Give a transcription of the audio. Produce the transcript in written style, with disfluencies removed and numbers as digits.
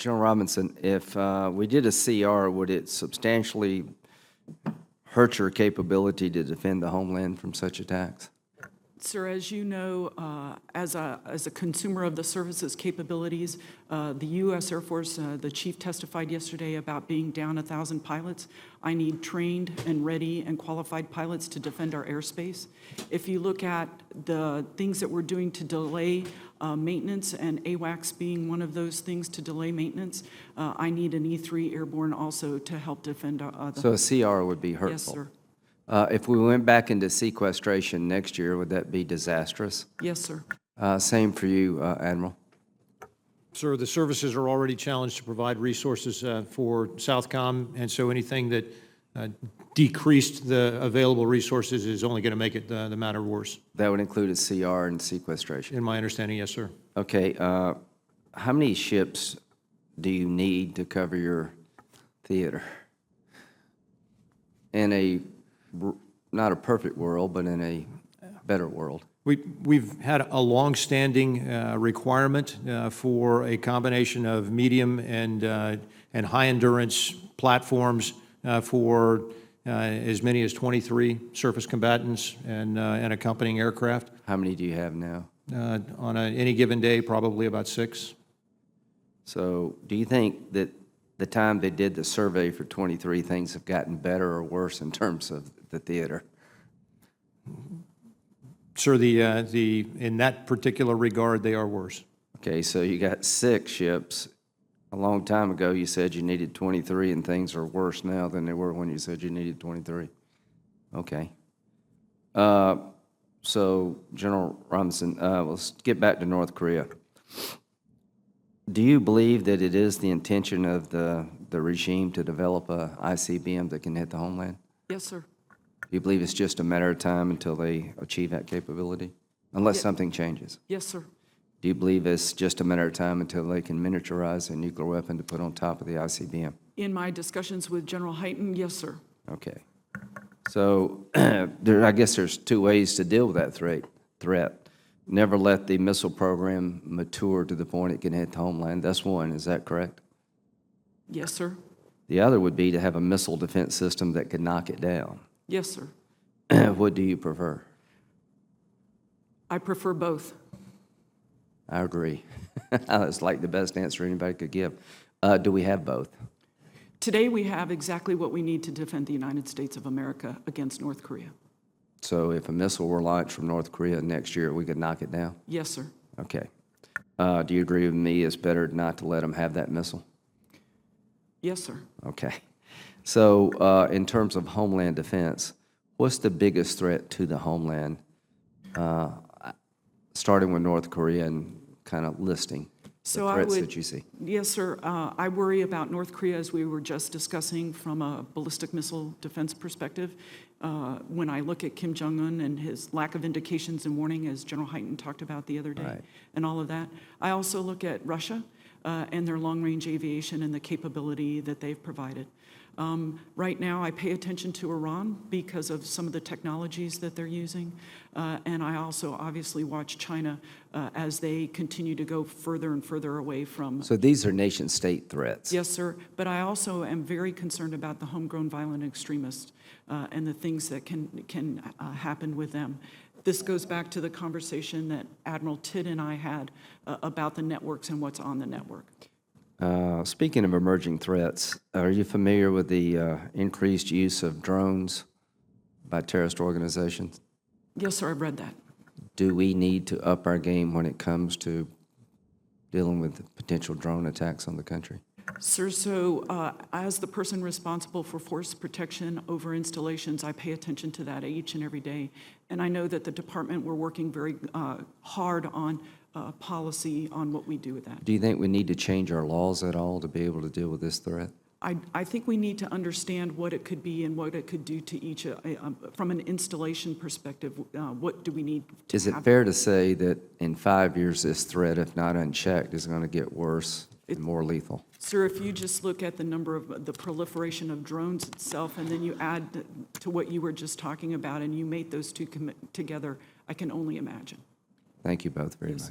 General Robinson, if we did a CR, would it substantially hurt your capability to defend the homeland from such attacks? Sir, as you know, as a consumer of the service's capabilities, the U.S. Air Force, the chief testified yesterday about being down 1,000 pilots. I need trained and ready and qualified pilots to defend our airspace. If you look at the things that we're doing to delay maintenance, and AWACS being one of those things to delay maintenance, I need an E-3 airborne also to help defend the... So a CR would be hurtful? Yes, sir. If we went back into sequestration next year, would that be disastrous? Yes, sir. Same for you, Admiral. Sir, the services are already challenged to provide resources for Southcom, and so anything that decreased the available resources is only going to make it the matter worse. That would include a CR and sequestration? In my understanding, yes, sir. Okay. How many ships do you need to cover your theater? In a, not a perfect world, but in a better world? We've had a long-standing requirement for a combination of medium and high-endurance platforms for as many as 23 surface combatants and accompanying aircraft. How many do you have now? On any given day, probably about 6. So do you think that the time they did the survey for 23, things have gotten better or worse in terms of the theater? Sir, in that particular regard, they are worse. Okay, so you got 6 ships. A long time ago, you said you needed 23, and things are worse now than they were when you said you needed 23. Okay. So, General Robinson, let's get back to North Korea. Do you believe that it is the intention of the regime to develop a ICBM that can hit the homeland? Yes, sir. Do you believe it's just a matter of time until they achieve that capability? Unless something changes? Yes, sir. Do you believe it's just a matter of time until they can miniaturize a nuclear weapon to put on top of the ICBM? In my discussions with General Hyten, yes, sir. Okay. So I guess there's 2 ways to deal with that threat. Never let the missile program mature to the point it can hit the homeland. That's one. Is that correct? Yes, sir. The other would be to have a missile defense system that could knock it down. Yes, sir. What do you prefer? I prefer both. I agree. That's like the best answer anybody could give. Do we have both? Today, we have exactly what we need to defend the United States of America against North Korea. So if a missile were launched from North Korea next year, we could knock it down? Yes, sir. Okay. Do you agree with me it's better not to let them have that missile? Yes, sir. Okay. So in terms of homeland defense, what's the biggest threat to the homeland, starting with North Korea and kind of listing the threats that you see? Yes, sir. I worry about North Korea, as we were just discussing, from a ballistic missile defense perspective. When I look at Kim Jong-un and his lack of indications and warning, as General Hyten talked about the other day, Right. and all of that. I also look at Russia and their long-range aviation and the capability that they've provided. Right now, I pay attention to Iran because of some of the technologies that they're using, and I also obviously watch China as they continue to go further and further away from... So these are nation-state threats? Yes, sir, but I also am very concerned about the homegrown violent extremists and the things that can happen with them. This goes back to the conversation that Admiral Tidd and I had about the networks and what's on the network. Speaking of emerging threats, are you familiar with the increased use of drones by terrorist organizations? Yes, sir, I've read that. Do we need to up our game when it comes to dealing with potential drone attacks on the country? Sir, so as the person responsible for force protection over installations, I pay attention to that each and every day. And I know that the department, we're working very hard on policy on what we do with that. Do you think we need to change our laws at all to be able to deal with this threat? I think we need to understand what it could be and what it could do to each, from an installation perspective, what do we need to Is it fair to say that in 5 years, this threat, if not unchecked, is going to get worse and more lethal? Sir, if you just look at the number of the proliferation of drones itself, and then you add to what you were just talking about, and you mate those two together, I can only imagine. Thank you both very much.